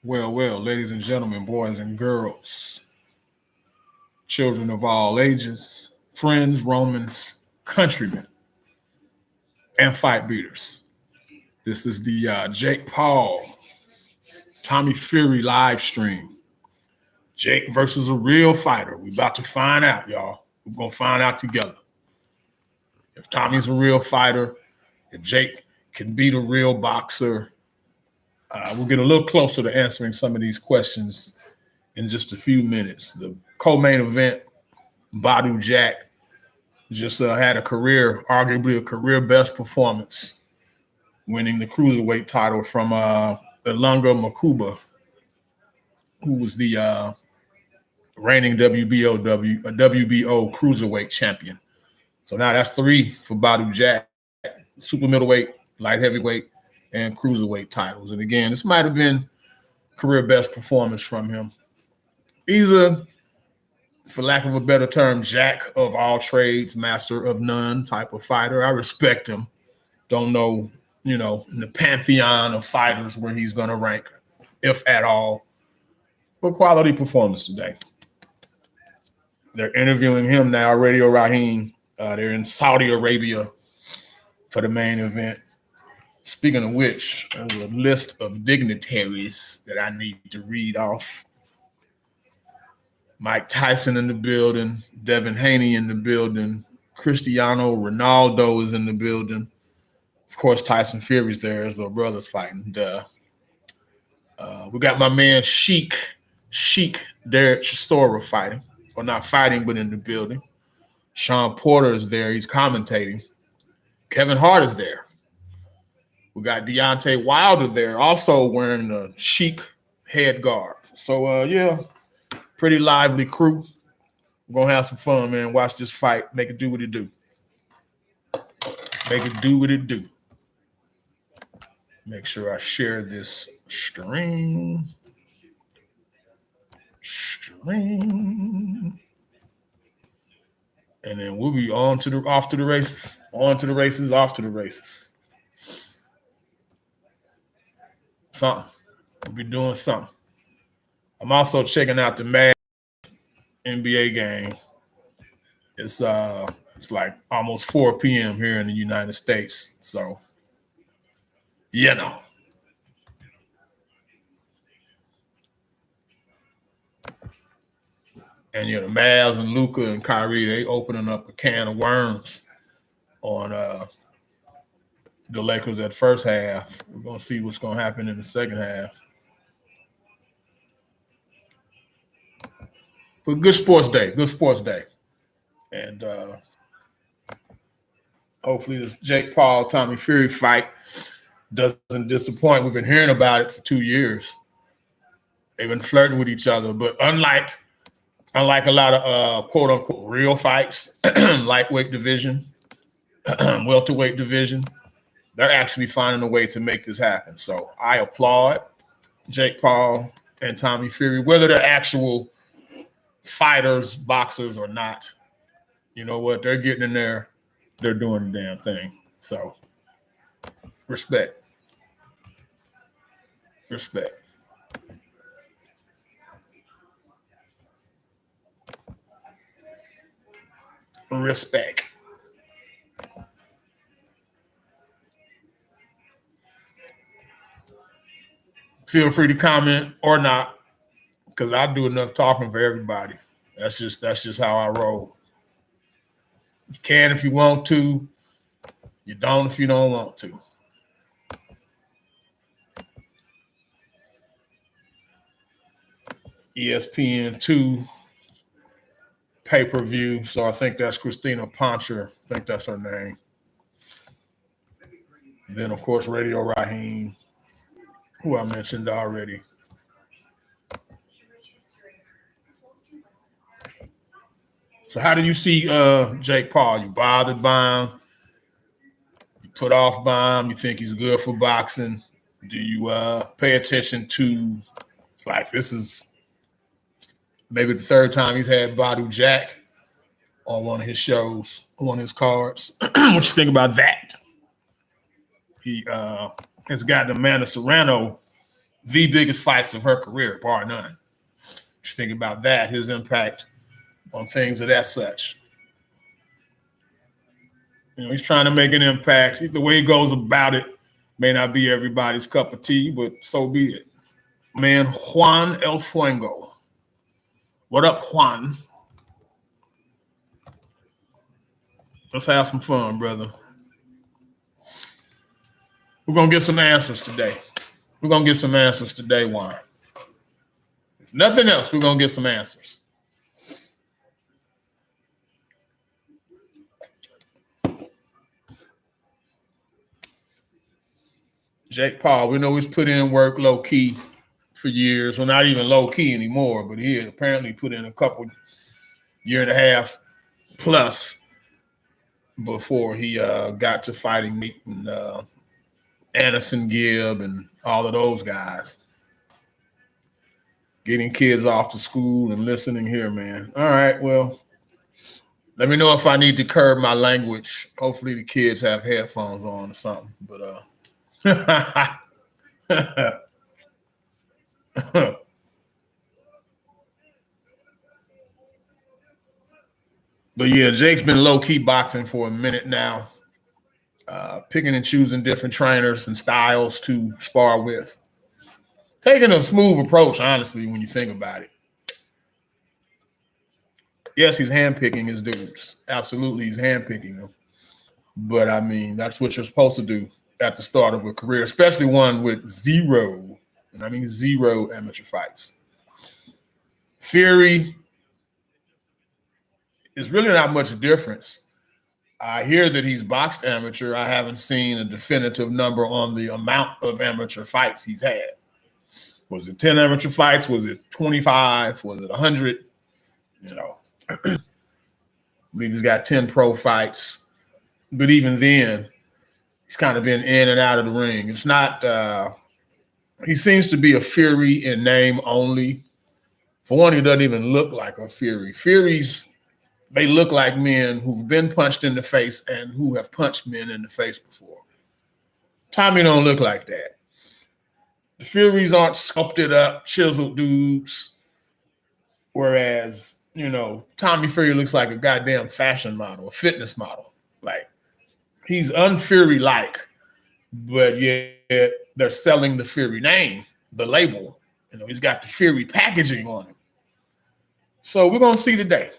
Well, ladies and gentlemen, boys and girls, children of all ages, friends, Romans, countrymen, and fight beaters. This is the Jake Paul, Tommy Fury live stream. Jake versus a real fighter. We about to find out, y'all. We're going to find out together. If Tommy's a real fighter, if Jake can beat a real boxer, we'll get a little closer to answering some of these questions in just a few minutes. The co-main event, Badu Jack just had arguably a career best performance, winning the cruiserweight title from Ilunga Makuba, who was the reigning WBO cruiserweight champion. So now that's 3 for Badu Jack, super middleweight, light heavyweight, and cruiserweight titles. And again, this might have been career best performance from him. He's a, for lack of a better term, jack of all trades, master of none type of fighter. I respect him. Don't know, in the pantheon of fighters where he's going to rank, if at all. But quality performance today. They're interviewing him now, Radio Raheem. They're in Saudi Arabia for the main event. Speaking of which, there's a list of dignitaries that I need to read off. Mike Tyson in the building, Devin Haney in the building, Cristiano Ronaldo is in the building. Of course, Tyson Fury's there. His little brother's fighting. We got my man Sheik Derek Chisora fighting. Or not fighting, but in the building. Sean Porter is there. He's commentating. Kevin Hart is there. We got Deontay Wilder there, also wearing a Sheik head guard. So, pretty lively crew. We're going to have some fun, man. Watch this fight. Make it do what it do. Make it do what it do. Make sure I share this stream. And then we'll be off to the races. On to the races, off to the races. Something. We'll be doing something. I'm also checking out the Mad NBA game. It's like almost 4 p.m. here in the United States. So, And the Mavs and Luka and Kyrie, they opening up a can of worms on the Lakers at first half. We're gonna see what's gonna happen in the second half. But good sports day. And hopefully this Jake Paul, Tommy Fury fight doesn't disappoint. We've been hearing about it for 2 years. They've been flirting with each other, but unlike a lot of quote unquote real fights, lightweight division, welterweight division, they're actually finding a way to make this happen. So I applaud Jake Paul and Tommy Fury, whether they're actual fighters, boxers or not. You know what? They're getting in there. They're doing the damn thing. So respect. Feel free to comment or not, because I do enough talking for everybody. That's just how I roll. You can if you want to. You don't if you don't want to. ESPN2 pay-per-view. So I think that's Christina Poncher. I think that's her name. Then, of course, Radio Raheem, who I mentioned already. So how do you see Jake Paul? You bothered by him? You put off by him? You think he's good for boxing? Do you pay attention to, like, this is maybe the third time he's had Badu Jack on one of his shows, on one of his cards. What you think about that? He has got Amanda Serrano the biggest fights of her career, bar none. Just think about that, his impact on things of that such. He's trying to make an impact. The way he goes about it may not be everybody's cup of tea, but so be it. Man, Juan El Fuego. What up, Juan? Let's have some fun, brother. We're going to get some answers today. Juan. If nothing else, we're going to get some answers. Jake Paul, we know he's put in work low-key for years. Well, not even low-key anymore, but he had apparently put in a couple year and a half plus before he got to fighting Meek and Anderson Gibb and all of those guys. Getting kids off to school and listening here, man. All right, well, let me know if I need to curb my language. Hopefully the kids have headphones on or something. But but yeah, Jake's been low-key boxing for a minute now, picking and choosing different trainers and styles to spar with. Taking a smooth approach, honestly, when you think about it. Yes, he's handpicking his dudes. Absolutely, he's handpicking them. But, I mean, that's what you're supposed to do at the start of a career, especially one with zero amateur fights. Fury is really not much difference. I hear that he's boxed amateur. I haven't seen a definitive number on the amount of amateur fights he's had. Was it 10 amateur fights? Was it 25? Was it 100? I believe he's got 10 pro fights. But even then, he's kind of been in and out of the ring. It's not he seems to be a Fury in name only. For one, he doesn't even look like a Fury. Furies, they look like men who've been punched in the face and who have punched men in the face before. Tommy don't look like that. The Furies aren't sculpted up, chiseled dudes. Whereas, Tommy Fury looks like a goddamn fashion model, a fitness model. Like, he's un-Fury-like, but yet they're selling the Fury name, the label. He's got the Fury packaging on him. So we're going to see today.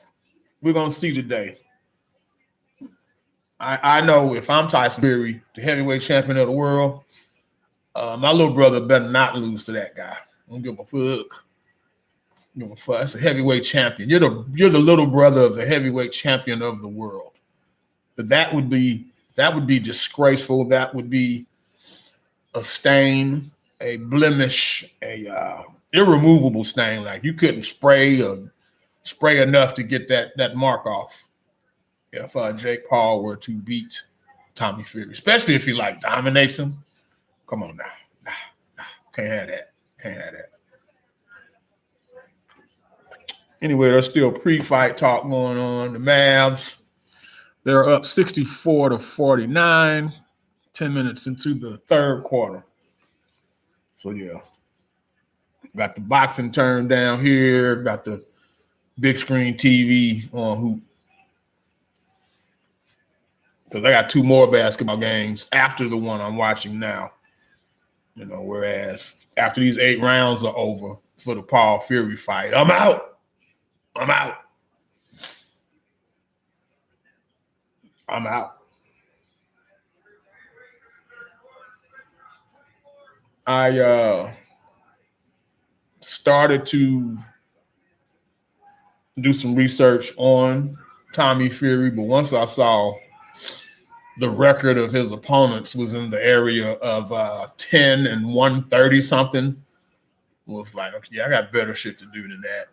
I know if I'm Tyson Fury, the heavyweight champion of the world, my little brother better not lose to that guy. I don't give a fuck. That's a heavyweight champion. You're the little brother of the heavyweight champion of the world. But that would be disgraceful. That would be a stain, a blemish, a irremovable stain. Like you couldn't spray enough to get that mark off. If Jake Paul were to beat Tommy Fury, especially if he dominates him. Come on now. Nah. Can't have that. Anyway, there's still pre-fight talk going on. The Mavs, they're up 64-49, 10 minutes into the third quarter. So, yeah. Got the boxing turned down here. Got the big screen TV on Hoop. Because I got two more basketball games after the one I'm watching now. Whereas after these 8 rounds are over for the Paul Fury fight, I'm out. I started to do some research on Tommy Fury, but once I saw the record of his opponents was in the area of 10 and 130 something, was like, okay, I got better shit to do than that.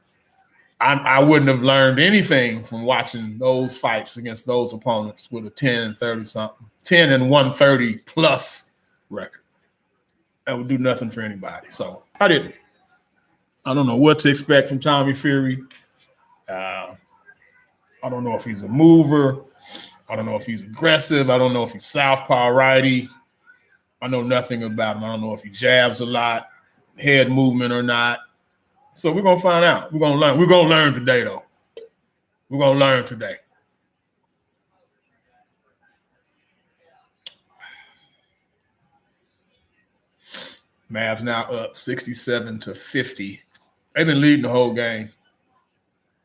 I wouldn't have learned anything from watching those fights against those opponents with a 10 and 30 something, 10 and 130 plus record. That would do nothing for anybody. So I didn't. I don't know what to expect from Tommy Fury. I don't know if he's a mover. I don't know if he's aggressive. I don't know if he's southpaw righty. I know nothing about him. I don't know if he jabs a lot. head movement or not. So we're gonna find out. We're gonna learn. We're gonna learn today, though. We're gonna learn today. Mavs now up 67-50. They've been leading the whole game.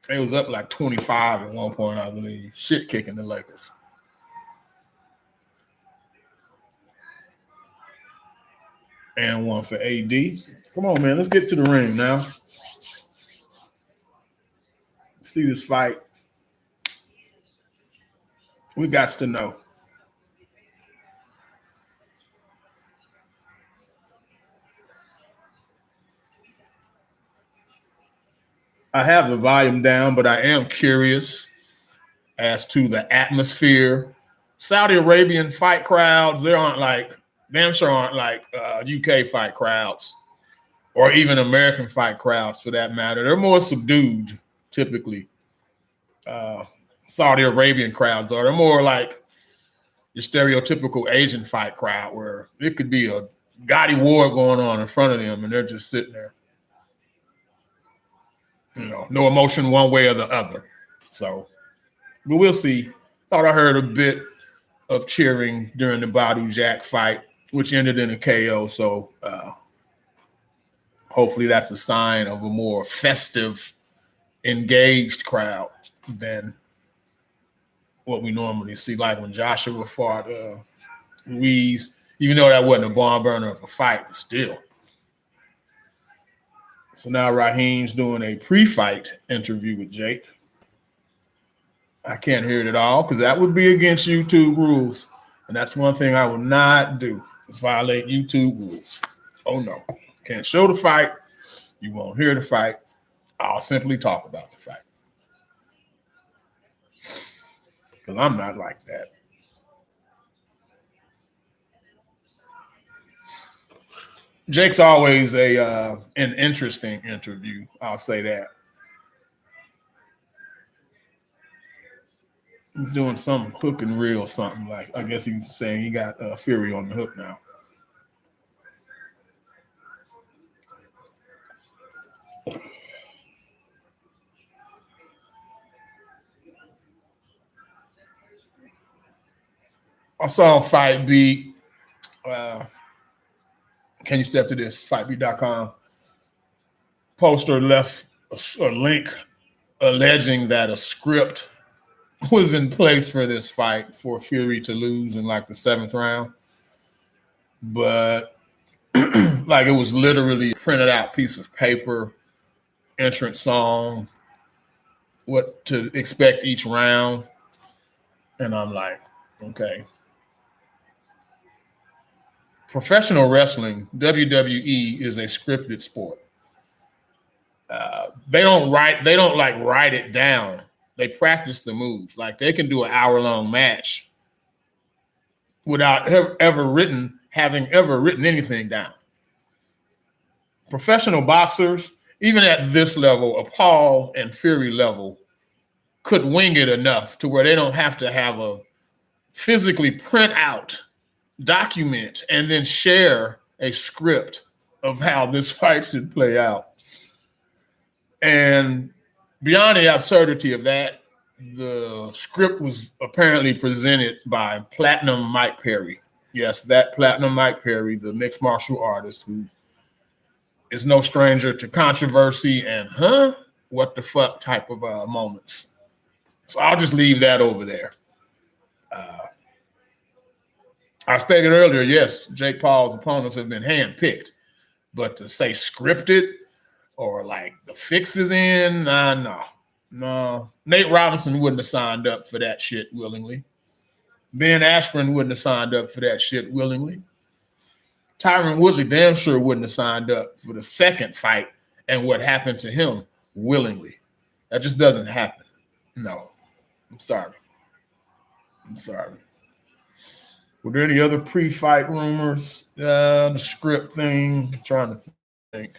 They was up like 25 at one point, I believe. Shit kicking the Lakers. And one for AD. Come on, man. Let's get to the ring now. See this fight. We got to know. I have the volume down, but I am curious as to the atmosphere. Saudi Arabian fight crowds, they aren't like, damn sure aren't like UK fight crowds or even American fight crowds for that matter. They're more subdued typically. Saudi Arabian crowds are. They're more like your stereotypical Asian fight crowd where it could be a gaudy war going on in front of them and they're just sitting there. You know, no emotion one way or the other. So, but we'll see. Thought I heard a bit of cheering during the Badu Jack fight, which ended in a KO. So hopefully that's a sign of a more festive, engaged crowd than what we normally see. Like when Joshua fought Ruiz, even though that wasn't a barn burner of a fight, but still. So now Raheem's doing a pre-fight interview with Jake. I can't hear it at all because that would be against YouTube rules. And that's one thing I will not do is violate YouTube rules. Oh, no. Can't show the fight. You won't hear the fight. I'll simply talk about the fight. Because I'm not like that. Jake's always an interesting interview. I'll say that. He's doing some hook and reel something like. I guess he's saying he got Fury on the hook now. I saw on FightBeat. Can you step to this? FightBeat.com. Poster left a link alleging that a script was in place for this fight for Fury to lose in like the 7th round. But like it was literally a printed out piece of paper, entrance song, what to expect each round. And I'm like, okay. Professional wrestling, WWE, is a scripted sport. They don't write it down. They practice the moves. Like they can do an hour-long match without having ever written anything down. Professional boxers, even at this level, a Paul and Fury level, could wing it enough to where they don't have to have a physically print out, document, and then share a script of how this fight should play out. And beyond the absurdity of that, the script was apparently presented by Platinum Mike Perry. Yes, that Platinum Mike Perry, the mixed martial artist who is no stranger to controversy and what the fuck type of moments. So I'll just leave that over there. I stated earlier, yes, Jake Paul's opponents have been handpicked, but to say scripted or like the fix is in, no. Nate Robinson wouldn't have signed up for that shit willingly. Ben Askren wouldn't have signed up for that shit willingly. Tyron Woodley damn sure wouldn't have signed up for the second fight and what happened to him willingly. That just doesn't happen. No. I'm sorry. Were there any other pre-fight rumors? The script thing. I'm trying to think.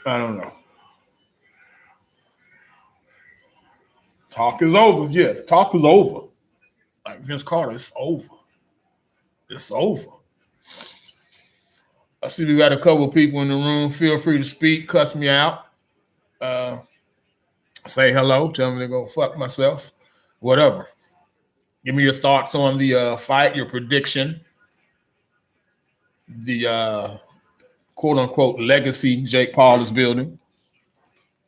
I don't know. Talk is over. Yeah, talk is over. Like Vince Carter, it's over. It's over. I see we got a couple of people in the room. Feel free to speak, cuss me out, say hello, tell me to go fuck myself, whatever. Give me your thoughts on the fight, your prediction, the quote unquote legacy Jake Paul is building,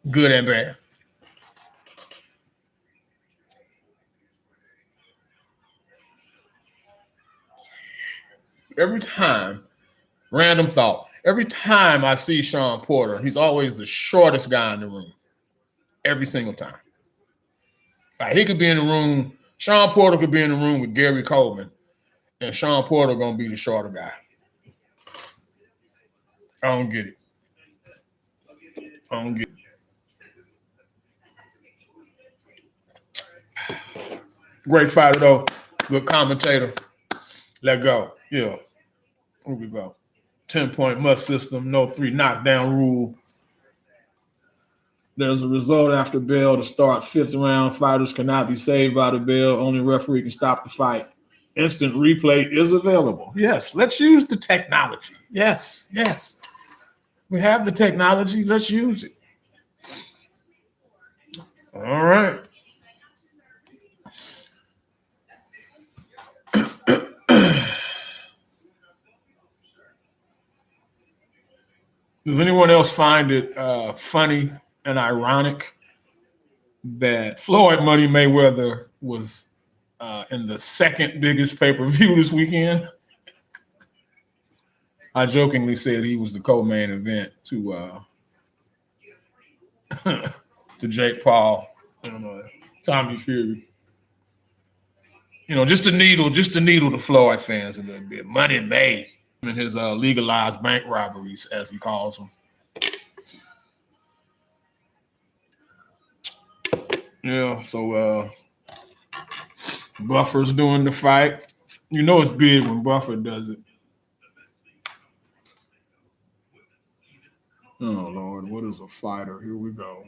good and bad. Every time, random thought, every time I see Sean Porter, he's always the shortest guy in the room. Every single time. Like he could be in the room, Sean Porter could be in the room with Gary Coleman, and Sean Porter gonna be the shorter guy. I don't get it. I don't get it. Great fighter though. Good commentator. Let go. Yeah. Here we go. 10-point must system, no 3 knockdown rule. There's a result after bell to start 5th round. Fighters cannot be saved by the bell. Only referee can stop the fight. Instant replay is available. Yes, let's use the technology. Yes, yes. We have the technology. Let's use it. All right. Does anyone else find it funny and ironic that Floyd Money Mayweather was in the second biggest pay-per-view this weekend? I jokingly said he was the co-main event to to Jake Paul and Tommy Fury. You know, just to needle the Floyd fans a little bit. Money made in his legalized bank robberies, as he calls them. Yeah, so Buffer's doing the fight. You know it's big when Buffer does it. Oh Lord, what is a fighter? Here we go.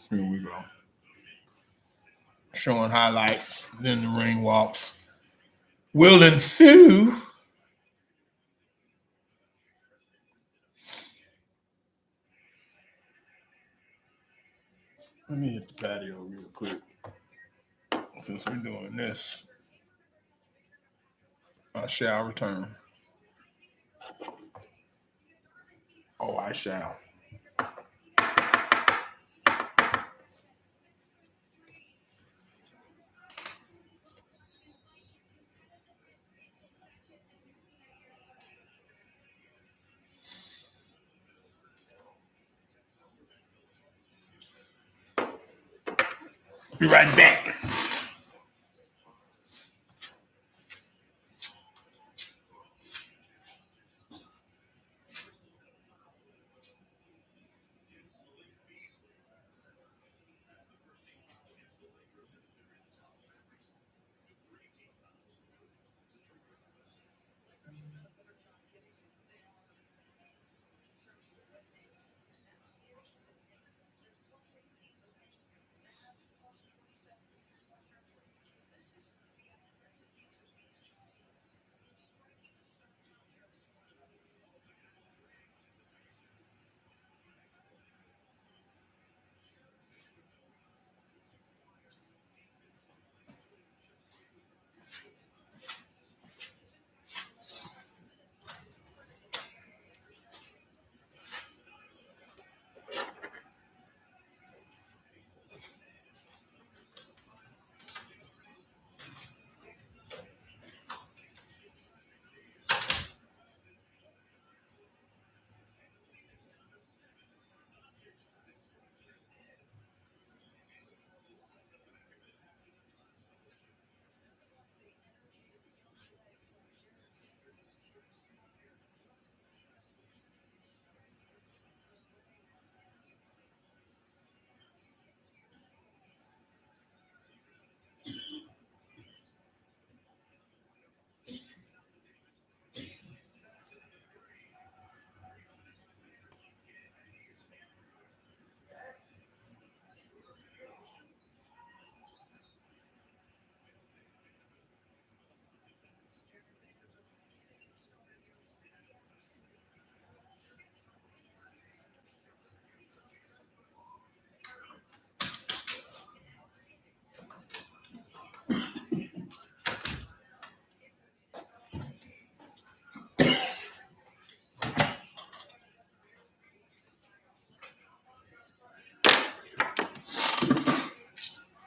Here we go. Showing highlights, then the ring walks will ensue. Let me hit the patio real quick. Since we're doing this, I shall return. Oh, I shall. Be right back.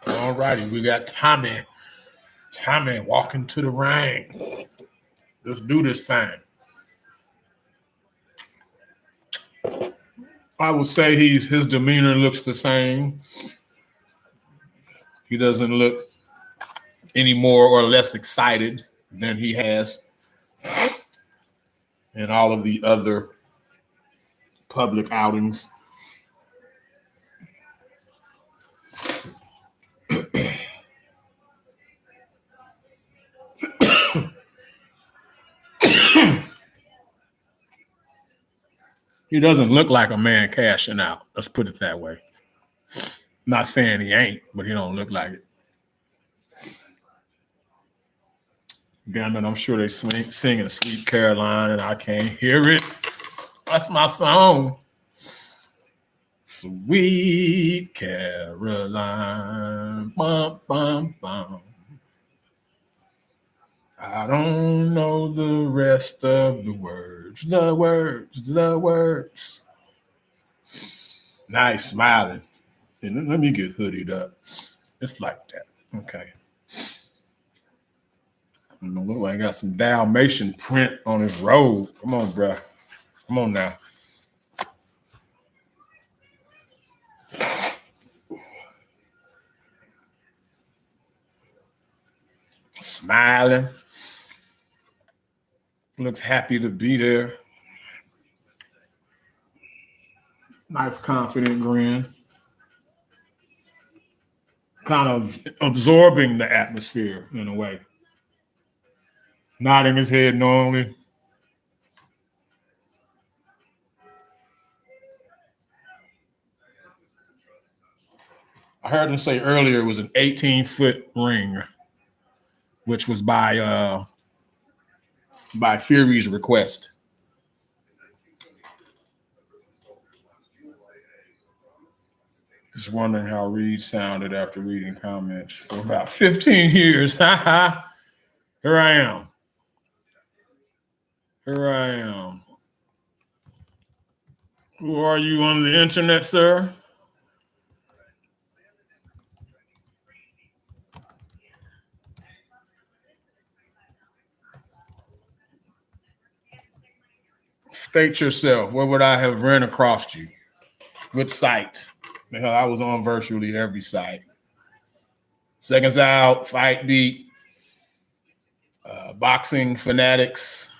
All righty, we got Tommy. Tommy walking to the ring. Let's do this thing. I would say his demeanor looks the same. He doesn't look any more or less excited than he has in all of the other public outings. He doesn't look like a man cashing out. Let's put it that way. Not saying he ain't, but he don't look like it. Damn it, I'm sure they singing Sweet Caroline and I can't hear it. That's my song. Sweet Caroline. Bum, bum, bum. I don't know the rest of the words. The words. Nice, smiling. And let me get hoodied up. It's like that. Okay. Look like I got some Dalmatian print on his robe. Come on, bro. Come on now. Smiling. Looks happy to be there. Nice, confident grin. Kind of absorbing the atmosphere in a way. Nodding his head knowingly. I heard him say earlier it was an 18-foot ring, which was by Fury's request. Just wondering how Reed sounded after reading comments for about 15 years. Here I am. Here I am. Who are you on the internet, sir? State yourself. Where would I have ran across you? Which site? Hell, I was on virtually every site. Seconds Out, Fight Beat, Boxing Fanatics.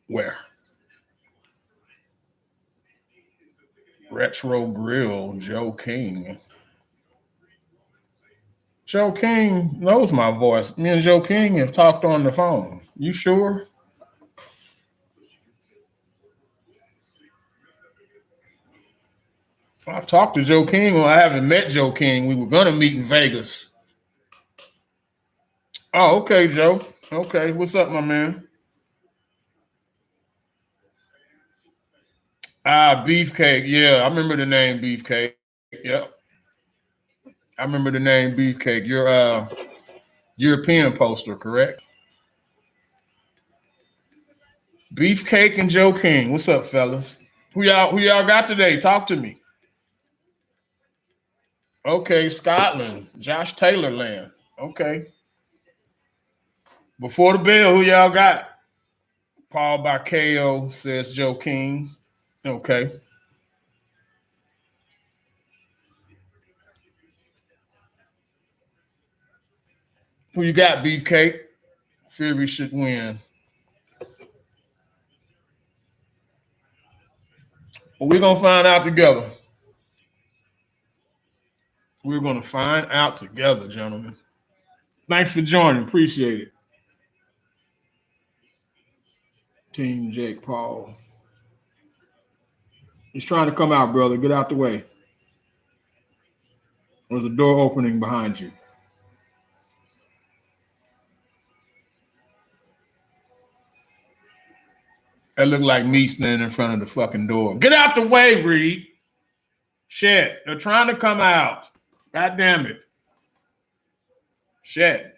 Where? Retro Grill, Joe King. Joe King knows my voice. Me and Joe King have talked on the phone. You sure? I've talked to Joe King. Well, I haven't met Joe King. We were going to meet in Vegas. Oh, okay, Joe. Okay, what's up, my man? Beefcake. Yeah, I remember the name Beefcake. Yep. I remember the name Beefcake. You're European poster, correct? Beefcake and Joe King. What's up, fellas? Who y'all got today? Talk to me. Okay, Scotland. Josh Taylor land. Okay. Before the bell, who y'all got? Paul by KO says Joe King. Okay. Who you got, Beefcake? Fury should win. Well, we're going to find out together. We're going to find out together, gentlemen. Thanks for joining. Appreciate it. Team Jake Paul. He's trying to come out, brother. Get out the way. There's a door opening behind you. That looked like me standing in front of the fucking door. Get out the way, Reed. Shit, they're trying to come out. God damn it. Shit.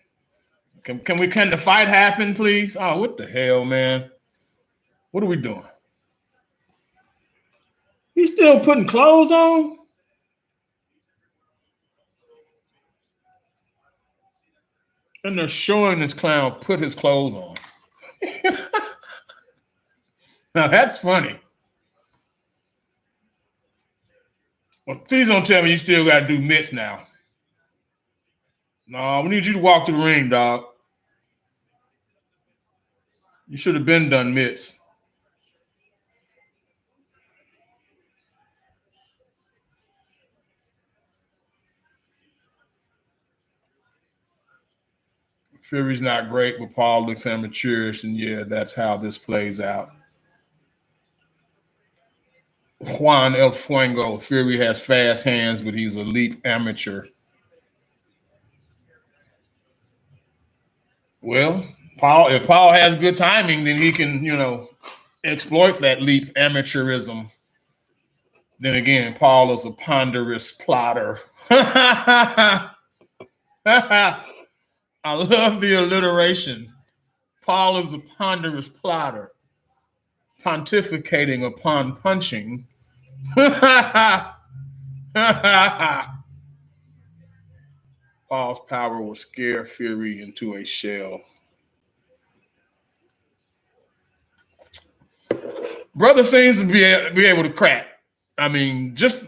Can the fight happen, please? Oh, what the hell, man? What are we doing? He's still putting clothes on? And they're showing this clown put his clothes on. Now that's funny. Well, please don't tell me you still got to do mitts now. No, we need you to walk to the ring, dog. You should have been done mitts. Fury's not great, but Paul looks amateurish, and yeah, that's how this plays out. Juan El Fuego. Fury has fast hands, but he's a elite amateur. Well, if Paul has good timing, then he can, exploit that leap amateurism. Then again, Paul is a ponderous plotter. I love the alliteration. Paul is a ponderous plotter, pontificating upon punching. Paul's power will scare Fury into a shell. Brother seems to be able to crack. I mean, just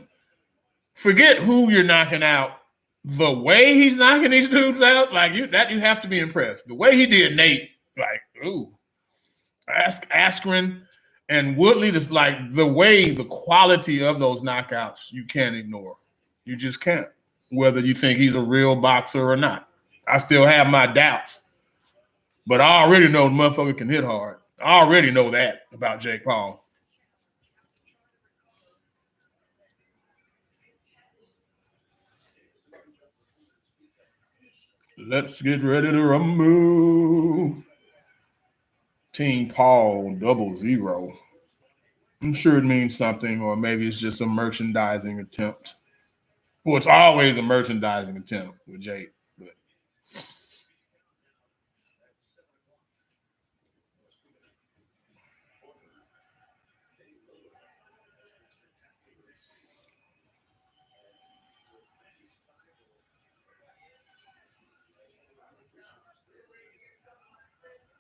forget who you're knocking out. The way he's knocking these dudes out, like you have to be impressed. The way he did Nate, like, ooh. Askren and Woodley, just like the quality of those knockouts, you can't ignore. You just can't. Whether you think he's a real boxer or not. I still have my doubts. But I already know the motherfucker can hit hard. I already know that about Jake Paul. Let's get ready to rumble. Team Paul 00. I'm sure it means something, or maybe it's just a merchandising attempt. Well, it's always a merchandising attempt with Jake. But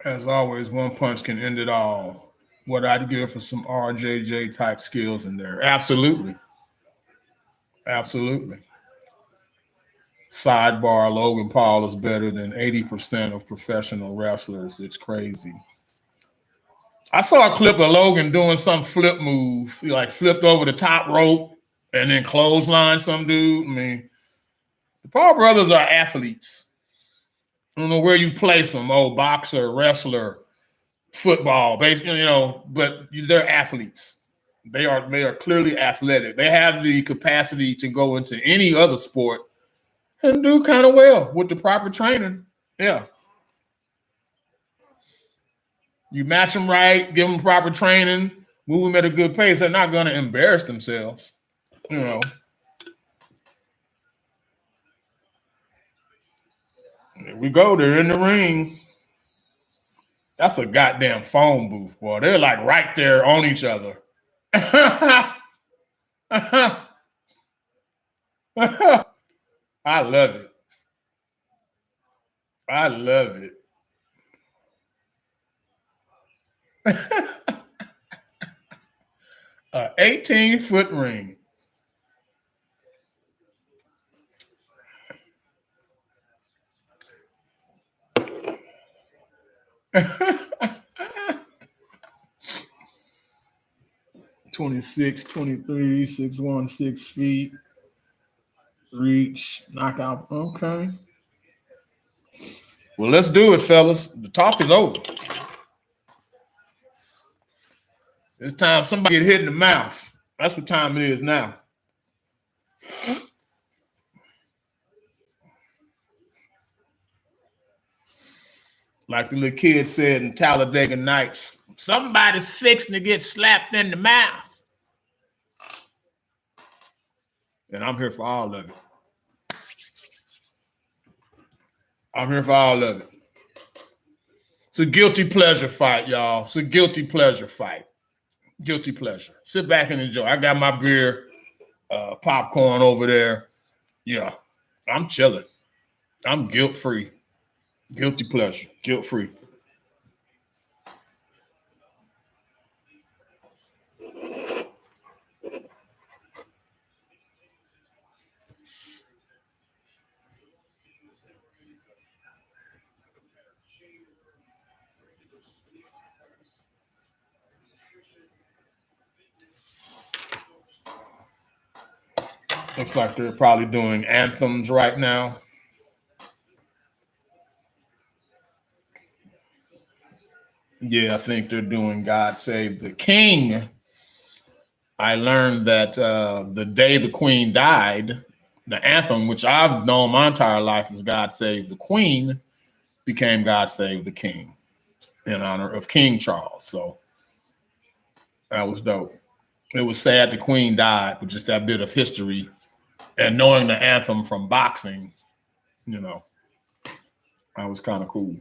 as always, one punch can end it all. What I'd give for some RJJ type skills in there. Absolutely. Absolutely. Sidebar, Logan Paul is better than 80% of professional wrestlers. It's crazy. I saw a clip of Logan doing some flip move. He like flipped over the top rope and then clotheslined some dude. I mean, the Paul brothers are athletes. I don't know where you place them. Oh, boxer, wrestler, football, basically, but they're athletes. They are clearly athletic. They have the capacity to go into any other sport and do kind of well with the proper training. Yeah. You match them right, give them proper training, move them at a good pace. They're not going to embarrass themselves. Here we go. They're in the ring. That's a goddamn phone booth, boy. They're like right there on each other. I love it. I love it. 18-foot ring. (26, 23, 6'1", 6 feet. Reach, knockout. Okay. Well, let's do it, fellas. The talk is over. It's time somebody get hit in the mouth. That's what time it is now. Like the little kid said in Talladega Nights, somebody's fixing to get slapped in the mouth. And I'm here for all of it. I'm here for all of it. It's a guilty pleasure fight, y'all. It's a guilty pleasure fight. Guilty pleasure. Sit back and enjoy. I got my beer, popcorn over there. Yeah, I'm chilling. I'm guilt-free. Guilty pleasure. Guilt-free. Looks like they're probably doing anthems right now. Yeah, I think they're doing God Save the King. I learned that the day the Queen died, the anthem, which I've known my entire life as God Save the Queen, became God Save the King in honor of King Charles. So that was dope. It was sad the Queen died, but just that bit of history and knowing the anthem from boxing, you know, that was kind of cool.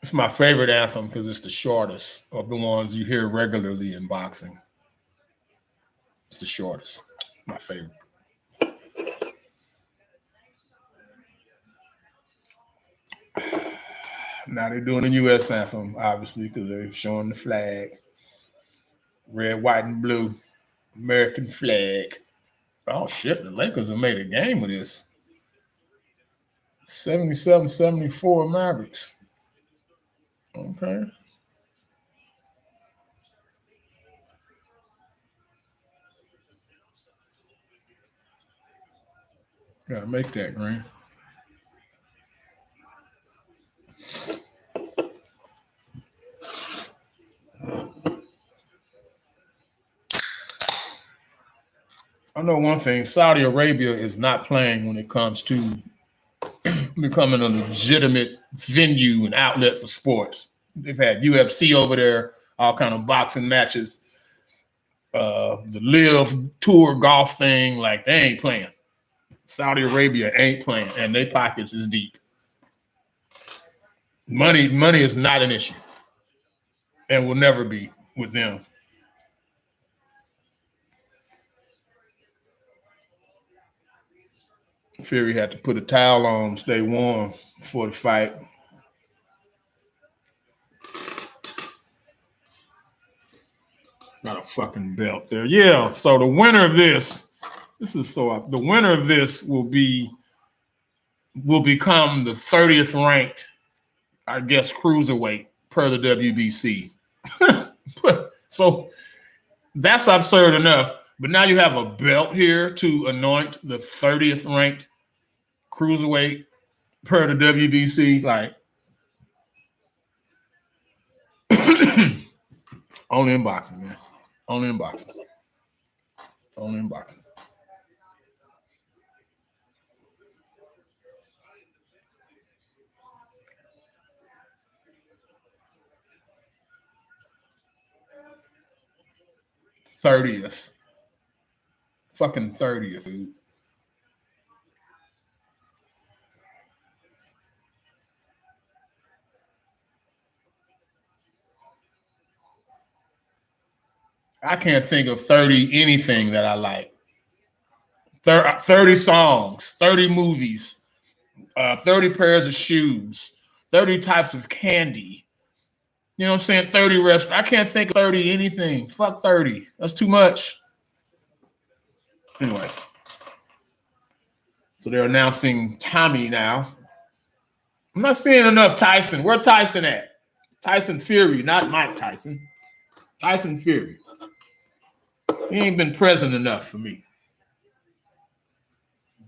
It's my favorite anthem because it's the shortest of the ones you hear regularly in boxing. It's the shortest. My favorite. Now they're doing the U.S. anthem, obviously, because they're showing the flag. Red, white, and blue. American flag. Oh, shit. The Lakers have made a game of this. 77-74 Mavericks. Okay. Gotta make that, Green. I know one thing. Saudi Arabia is not playing when it comes to becoming a legitimate venue and outlet for sports. They've had UFC over there, all kind of boxing matches. The Live Tour golf thing, like they ain't playing. Saudi Arabia ain't playing, and their pockets is deep. Money is not an issue, and will never be with them. Fury had to put a towel on, stay warm before the fight. Got a fucking belt there. Yeah. So the winner of this the winner of this will become the 30th ranked, I guess, cruiserweight per the WBC. So that's absurd enough. But now you have a belt here to anoint the 30th ranked cruiserweight per the WBC. Like, only in boxing, man. Only in boxing. Only in boxing. '30th. Fucking 30th, dude. I can't think of 30 anything that I like. 30 songs, 30 movies, 30 pairs of shoes, 30 types of candy. You know what I'm saying? 30 restaurants. I can't think of 30 anything. Fuck 30. That's too much. Anyway. So they're announcing Tommy now. I'm not seeing enough Tyson. Where Tyson at? Tyson Fury, not Mike Tyson. Tyson Fury. He ain't been present enough for me.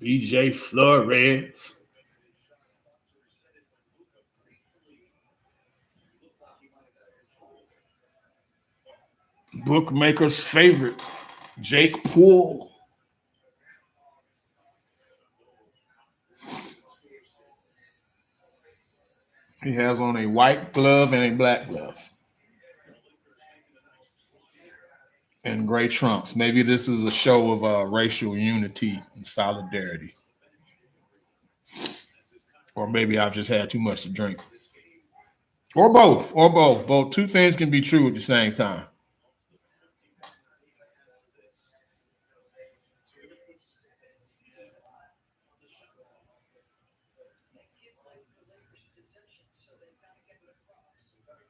BJ Flores. Bookmaker's favorite, Jake Paul. He has on a white glove and a black glove. in gray trunks. Maybe this is a show of racial unity and solidarity. Or maybe I've just had too much to drink. Or both. Or both. Both. Two things can be true at the same time.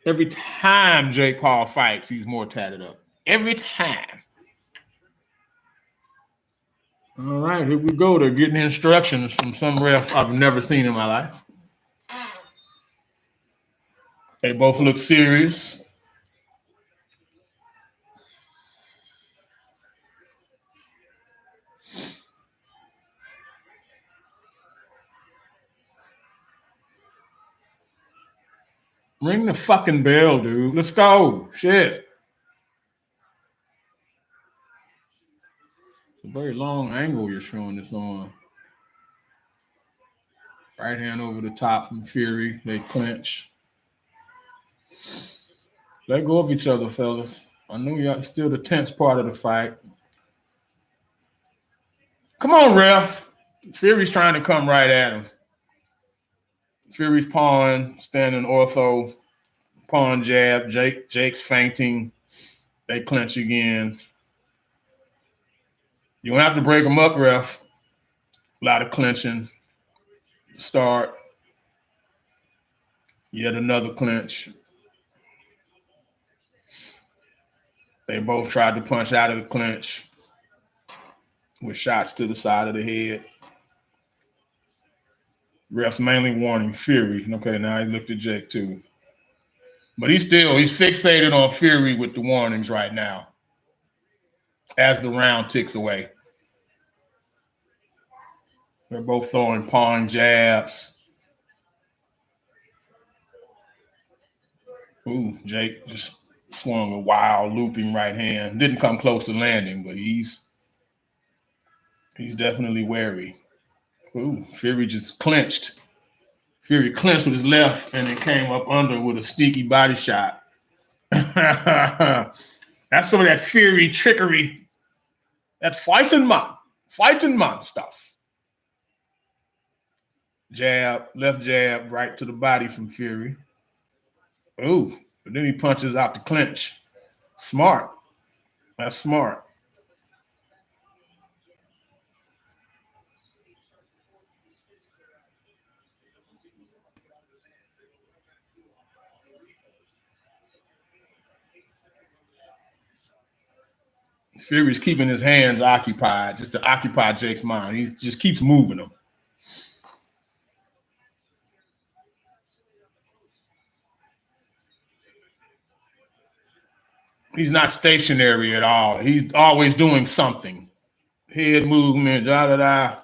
Every time Jake Paul fights, he's more tatted up. Every time. All right, here we go. They're getting instructions from some ref I've never seen in my life. They both look serious. Ring the fucking bell, dude. Let's go. Shit. It's a very long angle you're showing this on. Right hand over the top from Fury. They clinch. Let go of each other, fellas. I know y'all still the tense part of the fight. Come on, ref. Fury's trying to come right at him. Fury's pawing, standing ortho, pawn jab. Jake's fainting. They clinch again. You don't have to break them up, ref. A lot of clinching. Start. Yet another clinch. They both tried to punch out of the clinch with shots to the side of the head. Ref's mainly warning Fury. Okay, now he looked at Jake too. But he's fixated on Fury with the warnings right now as the round ticks away. They're both throwing pawn jabs. Ooh, Jake just swung a wild looping right hand. Didn't come close to landing, but he's definitely wary. Ooh, Fury just clinched. Fury clinched with his left and then came up under with a sneaky body shot. That's some of that Fury trickery. That fighting man stuff. Jab, left jab, right to the body from Fury. Ooh, but then he punches out the clinch. Smart. That's smart. Fury's keeping his hands occupied just to occupy Jake's mind. He just keeps moving them. He's not stationary at all. He's always doing something. Head movement, da-da-da.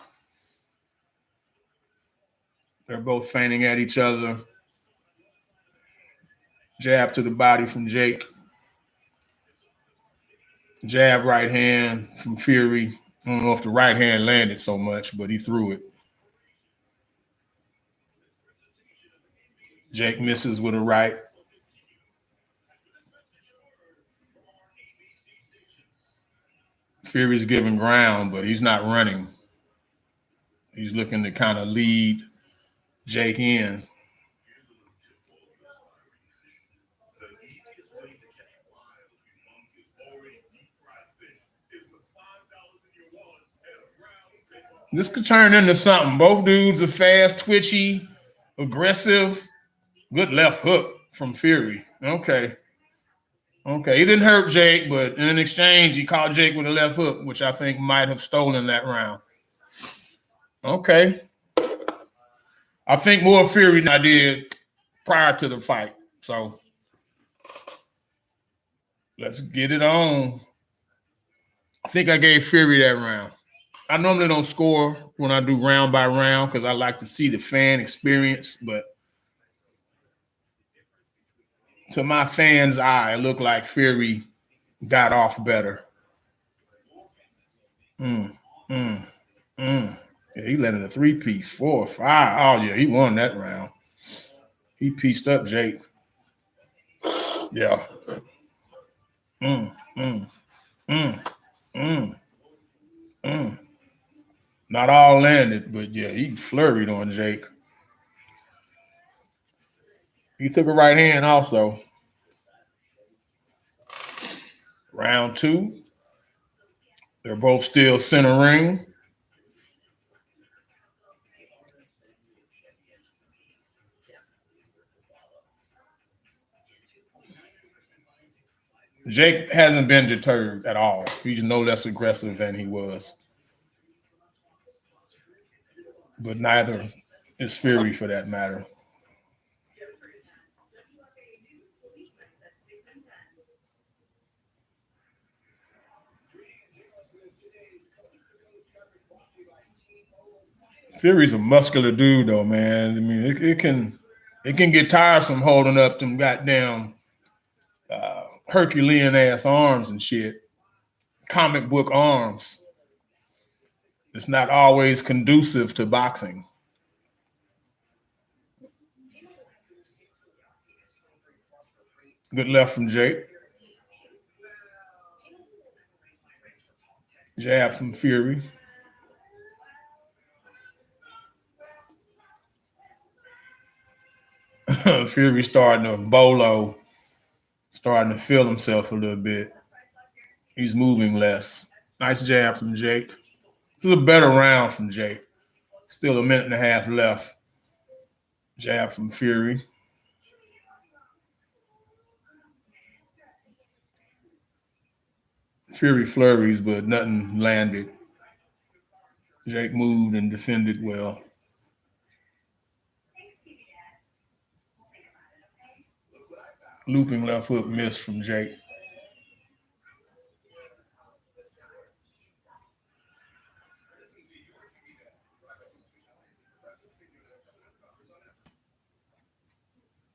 They're both feinting at each other. Jab to the body from Jake. Jab right hand from Fury. I don't know if the right hand landed so much, but he threw it. Jake misses with a right. Fury's giving ground, but he's not running. He's looking to kind of lead Jake in. This could turn into something. Both dudes are fast, twitchy, aggressive. Good left hook from Fury. Okay. He didn't hurt Jake, but in an exchange, he caught Jake with a left hook, which I think might have stolen that round. Okay. I think more Fury than I did prior to the fight. So let's get it on. I think I gave Fury that round. I normally don't score when I do round by round because I like to see the fan experience, but to my fan's eye, it looked like Fury got off better. Yeah, he landed a 3-piece, 4 or 5. Oh, yeah, he won that round. He pieced up Jake. Yeah. Not all landed, but yeah, he flurried on Jake. He took a right hand also. Round 2. They're both still center ring. Jake hasn't been deterred at all. He's no less aggressive than he was. But neither is Fury for that matter. Fury's a muscular dude though, man. I mean, it can get tiresome holding up them goddamn Herculean ass arms and shit. Comic book arms. It's not always conducive to boxing. Good left from Jake. Jab from Fury. Fury starting to bolo, starting to feel himself a little bit. He's moving less. Nice jab from Jake. This is a better round from Jake. Still a minute and a half left. Jab from Fury. Fury flurries, but nothing landed. Jake moved and defended well. Looping left hook missed from Jake.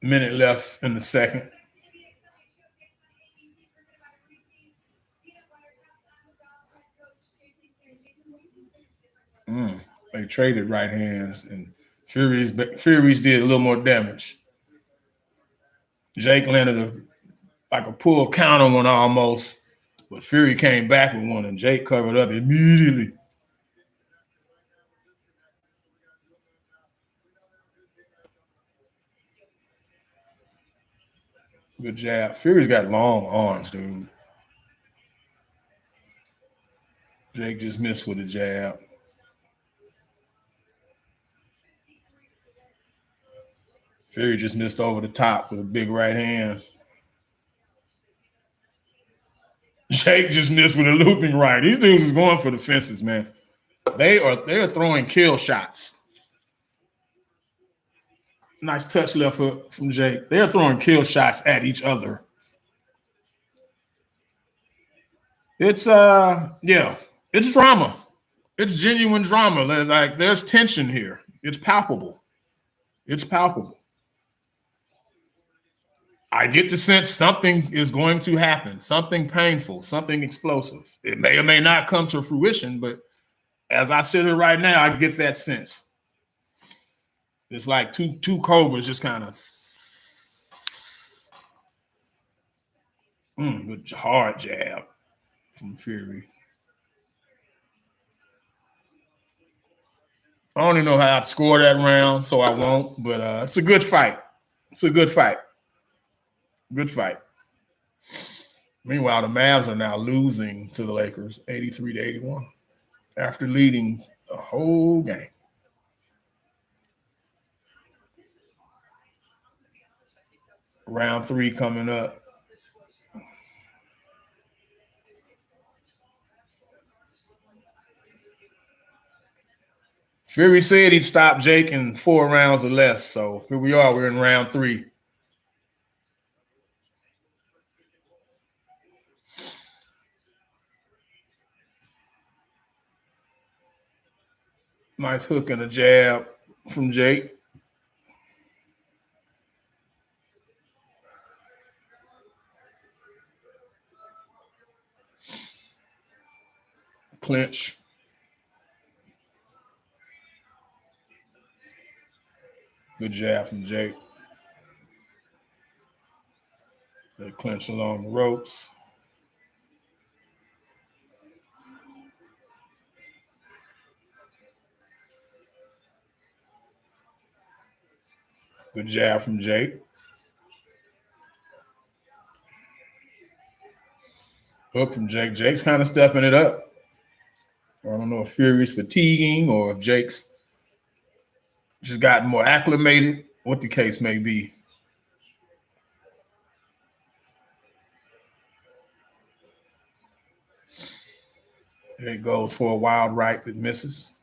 Minute left in the second. They traded right hands, and Fury's did a little more damage. Jake landed like a pull counter one almost, but Fury came back with one, and Jake covered up immediately. Good jab. Fury's got long arms, dude. Jake just missed with a jab. Fury just missed over the top with a big right hand. Jake just missed with a looping right. These dudes is going for the fences, man. They're throwing kill shots. Nice touch left hook from Jake. They're throwing kill shots at each other. It's it's drama. It's genuine drama. Like there's tension here. It's palpable. It's palpable. I get the sense something is going to happen, something painful, something explosive. It may or may not come to fruition, but as I sit here right now, I get that sense. It's like two cobras just kind of good hard jab from Fury. I don't even know how I'd score that round, so I won't. But it's a good fight. It's a good fight. Good fight. Meanwhile, the Mavs are now losing to the Lakers 83-81 after leading the whole game. Round 3 coming up. Fury said he'd stop Jake in 4 rounds or less. So here we are. We're in round 3. Nice hook and a jab from Jake. Clinch. Good jab from Jake. They clinch along the ropes. Good jab from Jake. Hook from Jake. Jake's kind of stepping it up. I don't know if Fury's fatiguing or if Jake's just gotten more acclimated, what the case may be. Jake goes for a wild right that misses.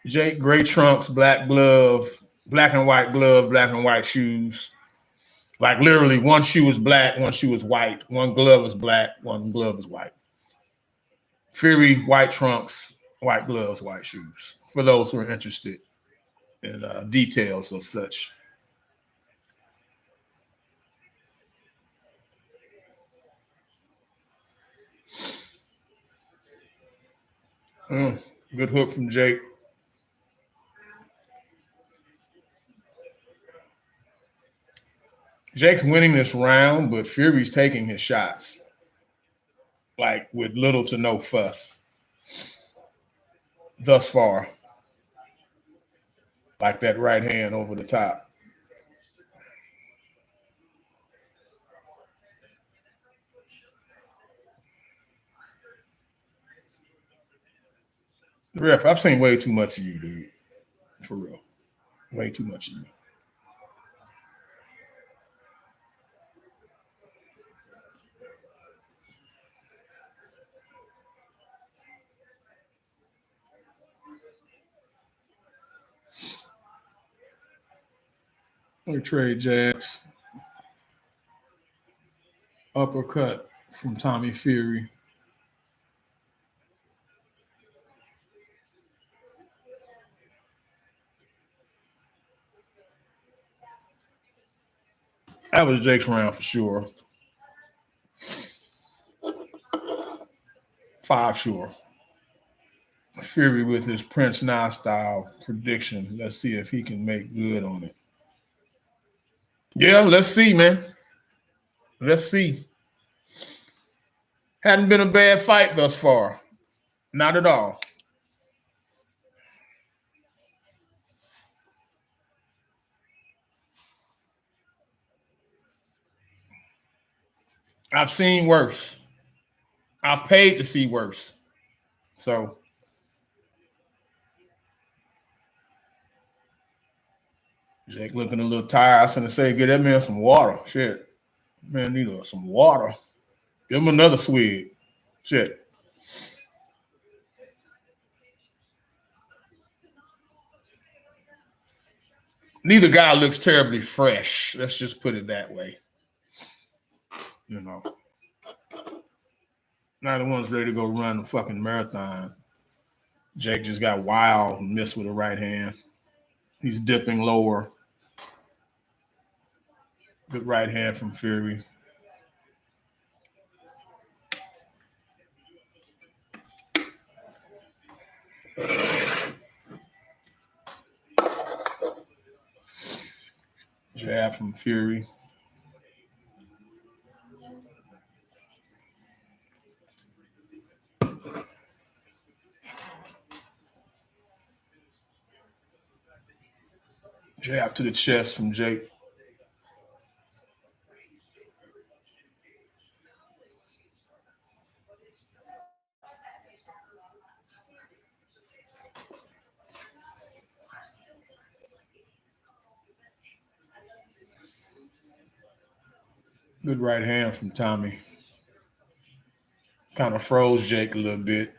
Jake, gray trunks, black glove, black and white glove, black and white shoes. Like literally, one shoe is black, one shoe is white, one glove is black, one glove is white. Fury, white trunks, white gloves, white shoes. For those who are interested in details of such. Good hook from Jake. Jake's winning this round, but Fury's taking his shots, like with little to no fuss thus far. Like that right hand over the top. Ref, I've seen way too much of you, dude. For real. Way too much of you. Let me trade jabs. Uppercut from Tommy Fury. That was Jake's round for sure. 5 sure. Fury with his Prince Now style prediction. Let's see if he can make good on it. Yeah, let's see, man. Let's see. Hadn't been a bad fight thus far. Not at all. I've seen worse. I've paid to see worse. So Jake looking a little tired. I was going to say, get that man some water. Shit. Man, need some water. Give him another swig. Shit. Neither guy looks terribly fresh. Let's just put it that way. You know. Neither one's ready to go run a fucking marathon. Jake just got wild and missed with a right hand. He's dipping lower. Good right hand from Fury. Jab from Fury. Jab to the chest from Jake. Good right hand from Tommy. Kind of froze Jake a little bit.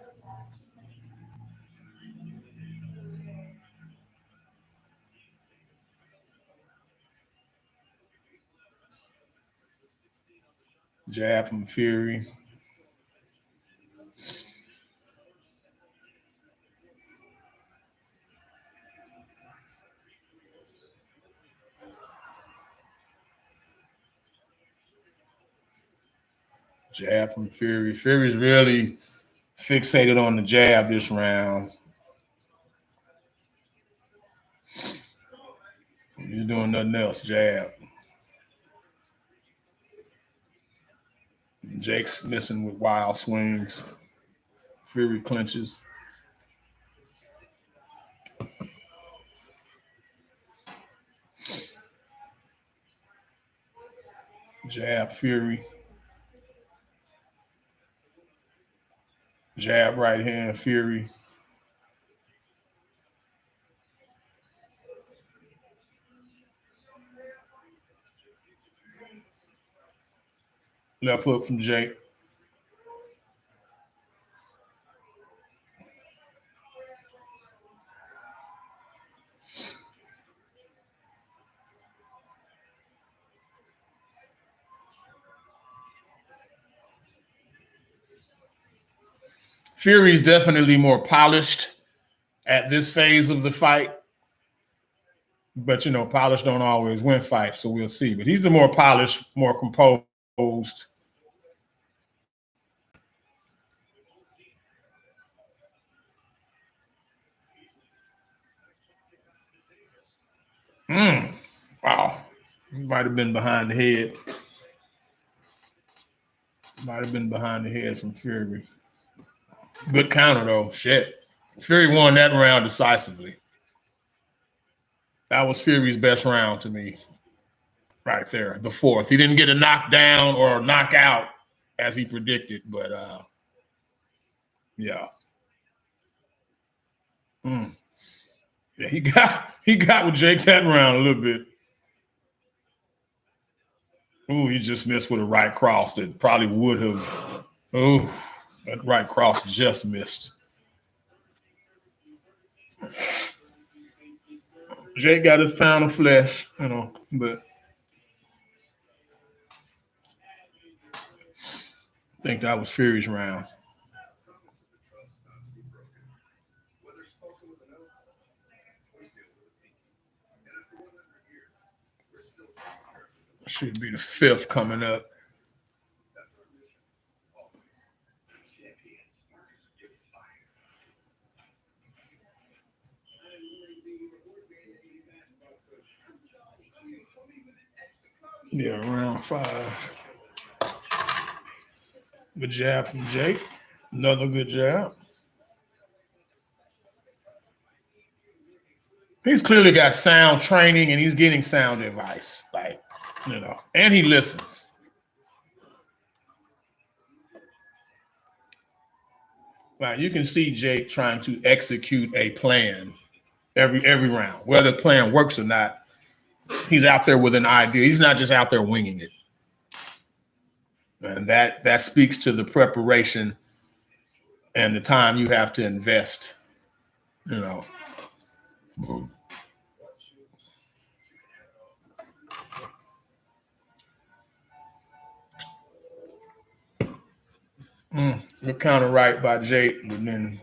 Jab from Fury. Jab from Fury. Fury's really fixated on the jab this round. He's doing nothing else. Jab. Jake's missing with wild swings. Fury clinches. Jab, Fury. Jab, right hand, Fury. Left hook from Jake. Fury's definitely more polished at this phase of the fight. But, polished don't always win fights, so we'll see. But he's the more polished, more composed. Wow. He might have been behind the head. Might have been behind the head from Fury. Good counter, though. Shit. Fury won that round decisively. That was Fury's best round to me. Right there, the fourth. He didn't get a knockdown or a knockout as he predicted, but yeah. Yeah, he got with Jake that round a little bit. Ooh, he just missed with a right cross that probably would have. Ooh, that right cross just missed. Jake got his pound of flesh, but I think that was Fury's round. Should be the fifth coming up. Yeah, round 5. Good jab from Jake. Another good jab. He's clearly got sound training and he's getting sound advice. And he listens. Like you can see Jake trying to execute a plan every round. Whether the plan works or not, he's out there with an idea. He's not just out there winging it. And that speaks to the preparation and the time you have to invest. The counter right by Jake, but then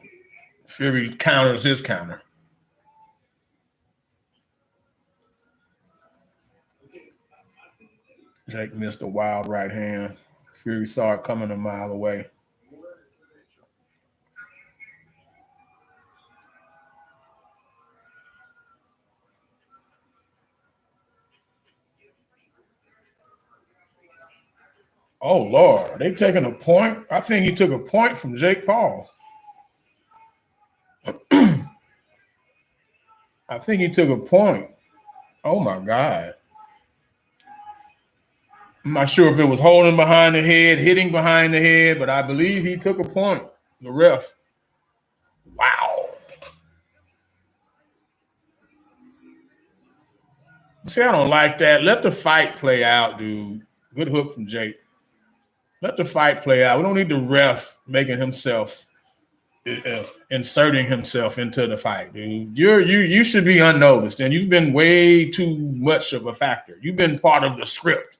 Fury counters his counter. Jake missed a wild right hand. Fury saw it coming a mile away. Oh, Lord. They taking a point? I think he took a point from Jake Paul. I think he took a point. Oh, my God. I'm not sure if it was holding behind the head, hitting behind the head, but I believe he took a point. The ref. Wow. See, I don't like that. Let the fight play out, dude. Good hook from Jake. Let the fight play out. We don't need the ref making himself, inserting himself into the fight, dude. You should be unnoticed, and you've been way too much of a factor. You've been part of the script,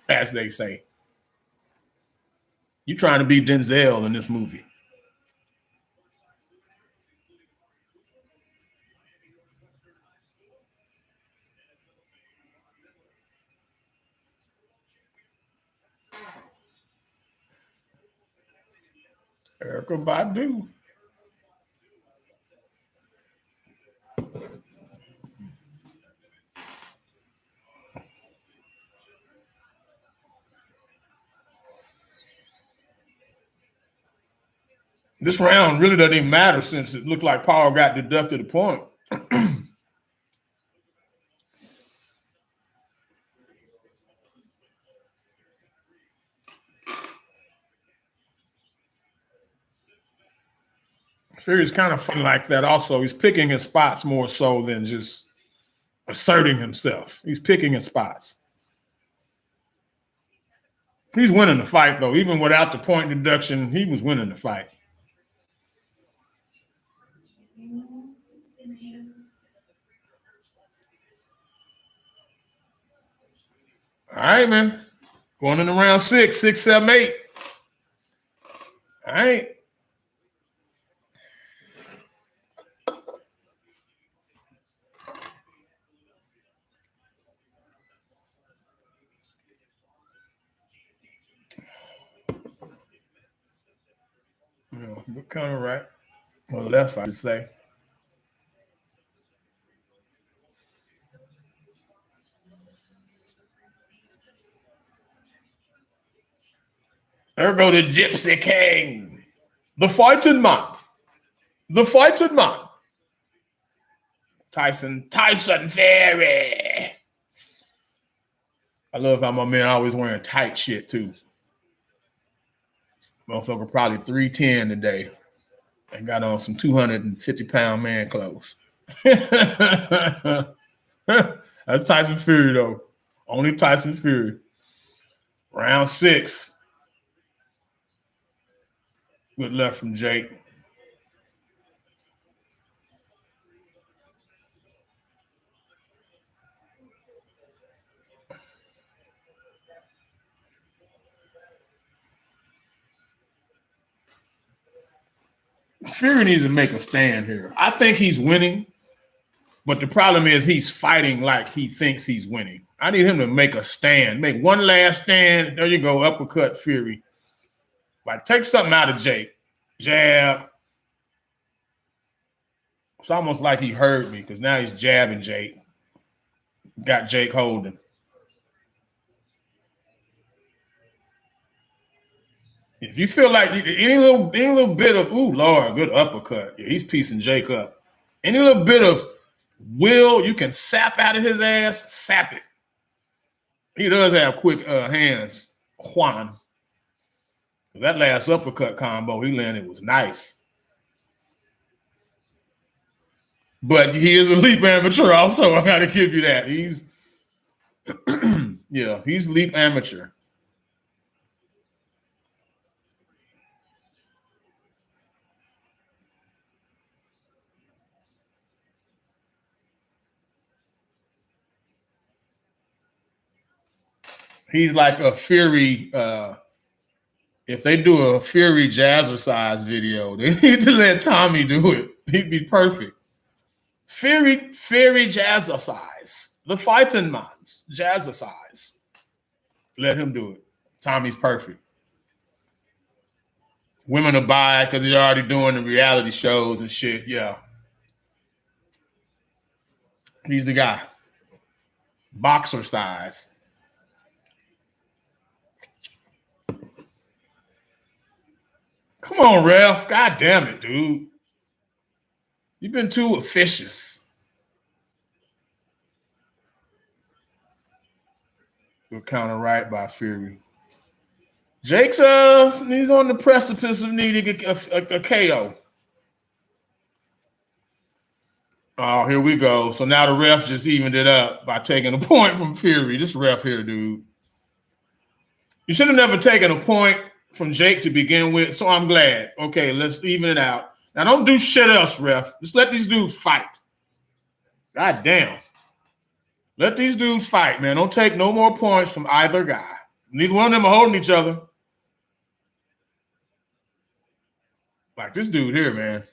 as they say. You're trying to be Denzel in this movie. Erica Badu. This round really doesn't even matter since it looked like Paul got deducted a point. Fury's kind of fun like that also. He's picking his spots more so than just asserting himself. He's picking his spots. He's winning the fight, though. Even without the point deduction, he was winning the fight. All right, man. Going into round 6, 6, 7, 8. All right. Look kind of right. Or left, I should say. There go the Gypsy King. The fighting man. The fighting man. Tyson Fury. I love how my man always wearing tight shit, too. Motherfucker probably 310 today and got on some 250-pound man clothes. That's Tyson Fury, though. Only Tyson Fury. Round 6. Good luck from Jake. Fury needs to make a stand here. I think he's winning, but the problem is he's fighting like he thinks he's winning. I need him to make a stand, make one last stand. There you go, uppercut Fury. Like, take something out of Jake. Jab. It's almost like he heard me because now he's jabbing Jake. Got Jake holding. If you feel like any little bit of, ooh, Lord, good uppercut. Yeah, he's piecing Jake up. Any little bit of will you can sap out of his ass, sap it. He does have quick hands, Juan. That last uppercut combo he landed was nice. But he is a leap amateur also. I got to give you that. He's, yeah, he's leap amateur. He's like a Fury. If they do a Fury jazzercise video, they need to let Tommy do it. He'd be perfect. Fury jazzercise. The fighting man's jazzercise. Let him do it. Tommy's perfect. Women will buy it because he's already doing the reality shows and shit. Yeah. He's the guy. Boxer size. Come on, ref. God damn it, dude. You've been too officious. Good counter right by Fury. Jake's he's on the precipice of needing a KO. Oh, here we go. So now the ref just evened it up by taking a point from Fury. This ref here, dude. You should have never taken a point from Jake to begin with, so I'm glad. Okay, let's even it out. Now don't do shit else, ref. Just let these dudes fight. God damn. Let these dudes fight, man. Don't take no more points from either guy. Neither one of them are holding each other. Like this dude here, man.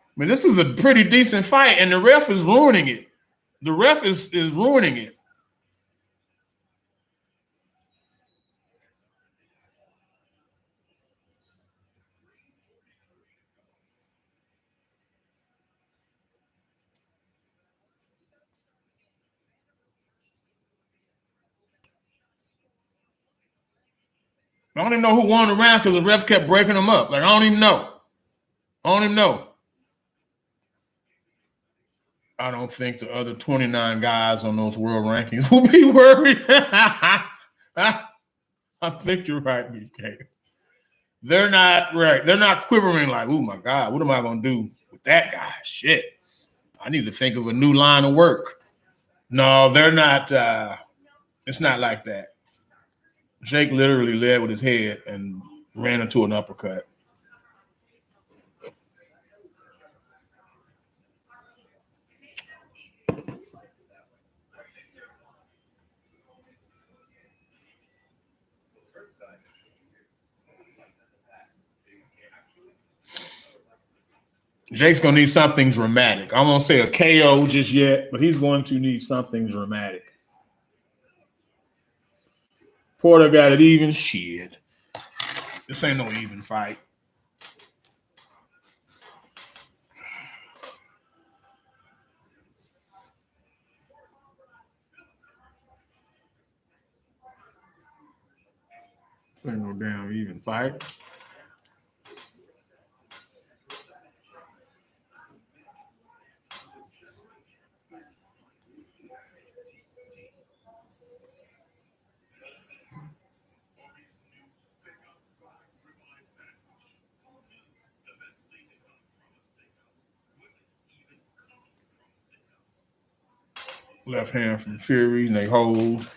I mean, this is a pretty decent fight, and the ref is ruining it. The ref is ruining it. I don't even know who won the round because the ref kept breaking them up. Like, I don't even know. I don't think the other 29 guys on those world rankings will be worried. I think you're right, BK. They're not right. They're not quivering like, oh my God, what am I going to do with that guy? Shit. I need to think of a new line of work. No, they're not. It's not like that. Jake literally led with his head and ran into an uppercut. Jake's going to need something dramatic. I won't say a KO just yet, but he's going to need something dramatic. Porter got it even. Shit. This ain't no even fight. This ain't no damn even fight. Left hand from Fury, and they hold.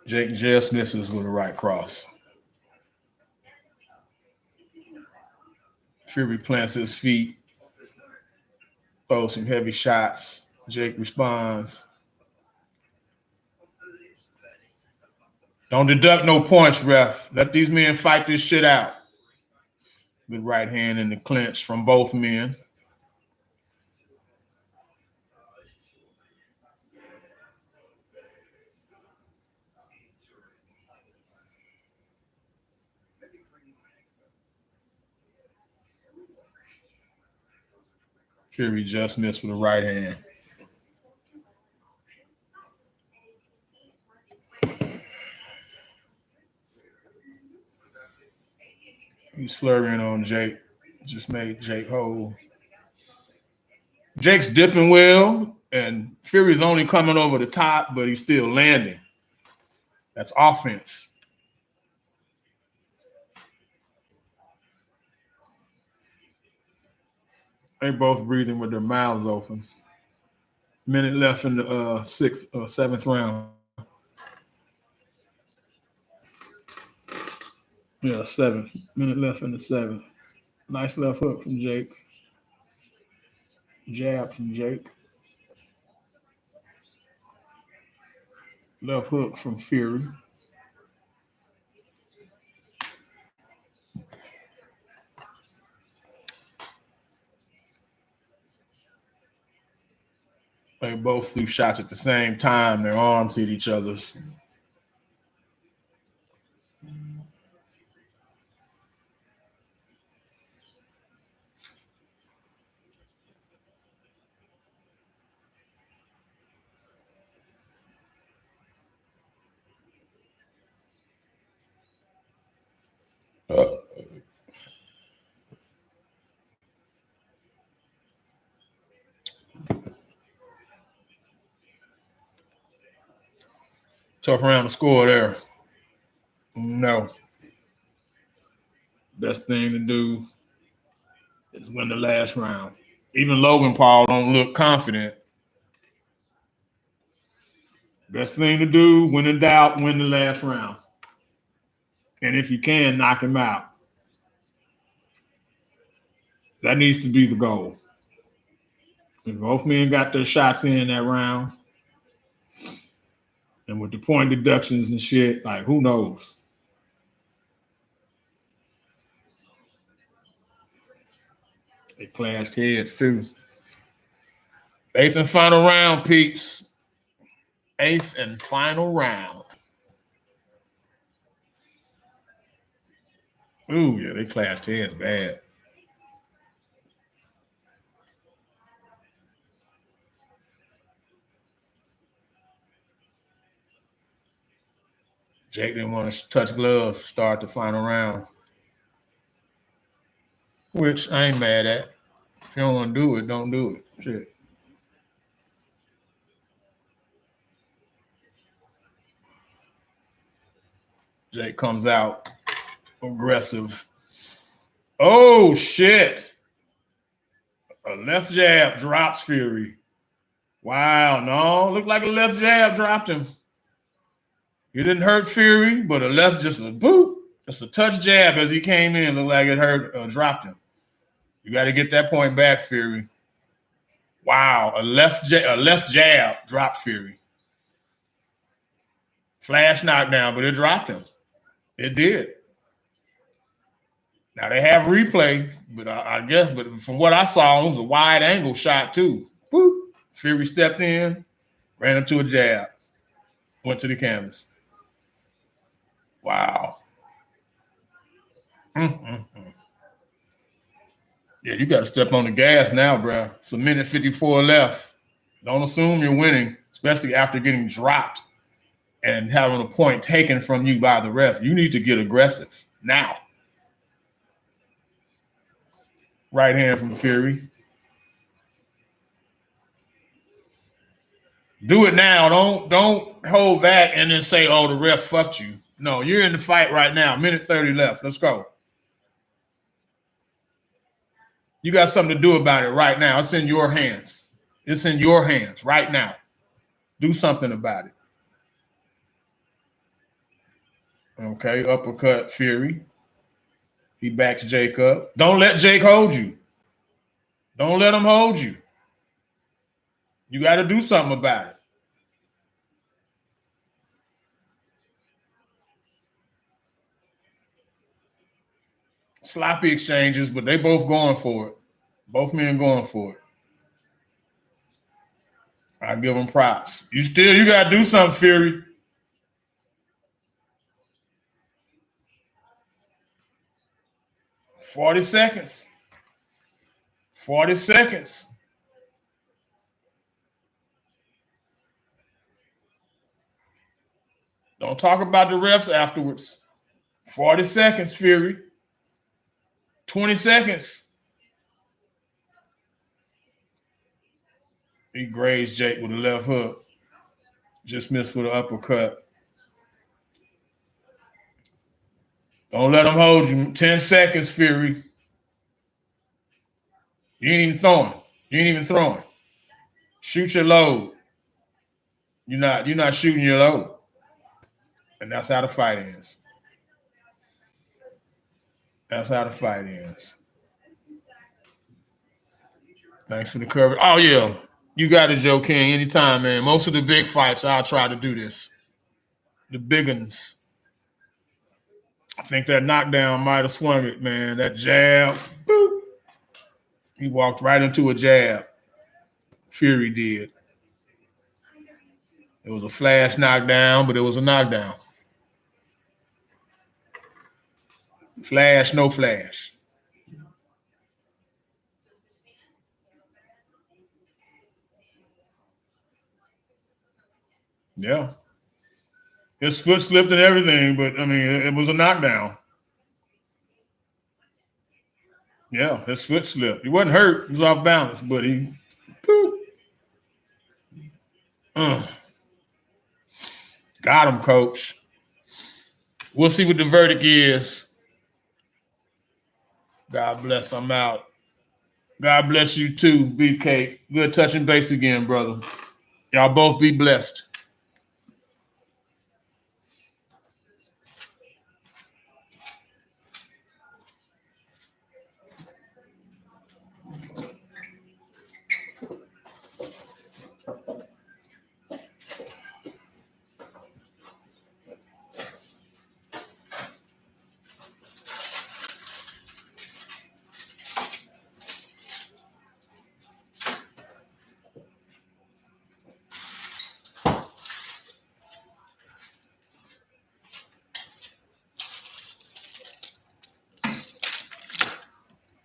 Jake just misses with a right cross. Fury plants his feet, throws some heavy shots. Jake responds. Don't deduct no points, ref. Let these men fight this shit out. Good right hand in the clinch from both men. Fury just missed with a right hand. He's flurrying on Jake. Just made Jake hold. Jake's dipping well, and Fury's only coming over the top, but he's still landing. That's offense. They both breathing with their mouths open. Minute left in the seventh round. Yeah, seventh. Minute left in the seventh. Nice left hook from Jake. Jab from Jake. Left hook from Fury. They both threw shots at the same time. Their arms hit each other's. Tough round to score there. No. Best thing to do is win the last round. Even Logan Paul don't look confident. Best thing to do, when in doubt, win the last round. And if you can, knock him out. That needs to be the goal. If both men got their shots in that round, and with the point deductions and shit, like, who knows? They clashed heads, too. Eighth and final round, peeps. Eighth and final round. Ooh, yeah, they clashed heads bad. Jake didn't want to touch gloves to start the final round, which I ain't mad at. If you don't want to do it, don't do it. Shit. Jake comes out aggressive. Oh, shit. A left jab drops Fury. Wow, no. Looked like a left jab dropped him. It didn't hurt Fury, but a left, just a boop. Just a touch jab as he came in. Looked like it hurt, dropped him. You got to get that point back, Fury. Wow, a left jab dropped Fury. Flash knockdown, but it dropped him. It did. Now they have replay, but I guess, but from what I saw, it was a wide angle shot too. Boop. Fury stepped in, ran into a jab, went to the canvas. Wow. Yeah, you got to step on the gas now, bro. It's a minute 54 left. Don't assume you're winning, especially after getting dropped and having a point taken from you by the ref. You need to get aggressive now. Right hand from Fury. Do it now. Don't hold back and then say, oh, the ref fucked you. No, you're in the fight right now. Minute 30 left. Let's go. You got something to do about it right now. It's in your hands. It's in your hands right now. Do something about it. Okay, uppercut Fury. He backs Jake up. Don't let Jake hold you. Don't let him hold you. You got to do something about it. Sloppy exchanges, but they both going for it. Both men going for it. I give them props. You got to do something, Fury. Forty seconds. 40 seconds. Don't talk about the refs afterwards. 40 seconds, Fury. 20 seconds. He grazed Jake with a left hook. Just missed with an uppercut. Don't let him hold you. 10 seconds, Fury. You ain't even throwing. Shoot your load. You're not shooting your load. And that's how the fight ends. That's how the fight ends. Thanks for the coverage. Oh, yeah. You got it, Joe King. Anytime, man. Most of the big fights, I'll try to do this. The big ones. I think that knockdown might have swung it, man. That jab. Boop. He walked right into a jab. Fury did. It was a flash knockdown, but it was a knockdown. Flash, no flash. Yeah. His foot slipped and everything, but, I mean, it was a knockdown. Yeah, his foot slipped. He wasn't hurt. He was off balance, but he boop. Got him, coach. We'll see what the verdict is. God bless. I'm out. God bless you too, Beefcake. Good touching base again, brother. Y'all both be blessed.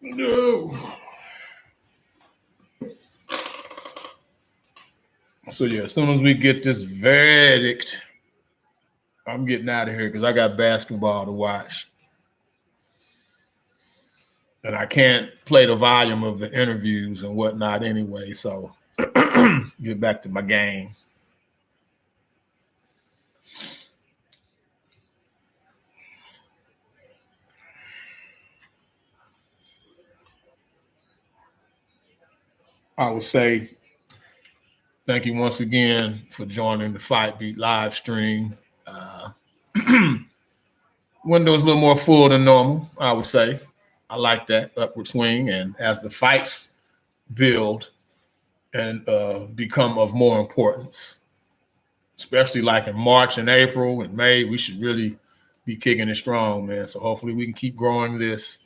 No. So, yeah, as soon as we get this verdict, I'm getting out of here because I got basketball to watch. And I can't play the volume of the interviews and whatnot anyway. So get back to my game. I would say thank you once again for joining the Fight Beat live stream. Window's a little more full than normal, I would say. I like that upward swing. And as the fights build and become of more importance, especially like in March and April and May, we should really be kicking it strong, man. So hopefully we can keep growing this.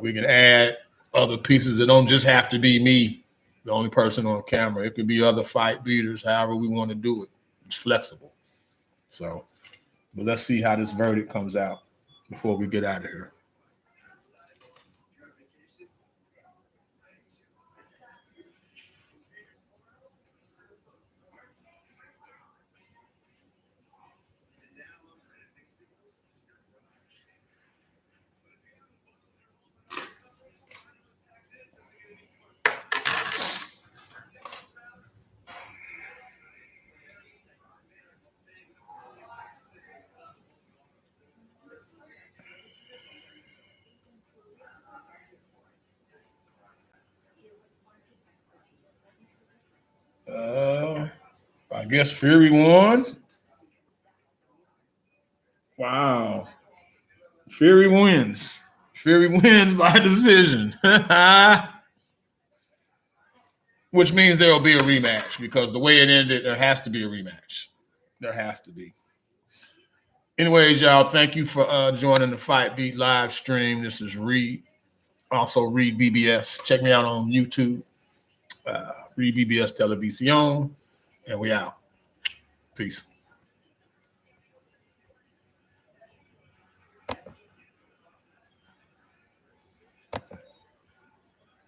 We can add other pieces that don't just have to be me, the only person on camera. It could be other fight beaters, however we want to do it. It's flexible. So, but let's see how this verdict comes out before we get out of here. I guess Fury won. Wow. Fury wins. Fury wins by decision. Which means there will be a rematch because the way it ended, there has to be a rematch. There has to be. Anyways, y'all, thank you for joining the Fight Beat live stream. This is Reed. Also, Reed BBS. Check me out on YouTube. Reed BBS Televisión. And we out. Peace.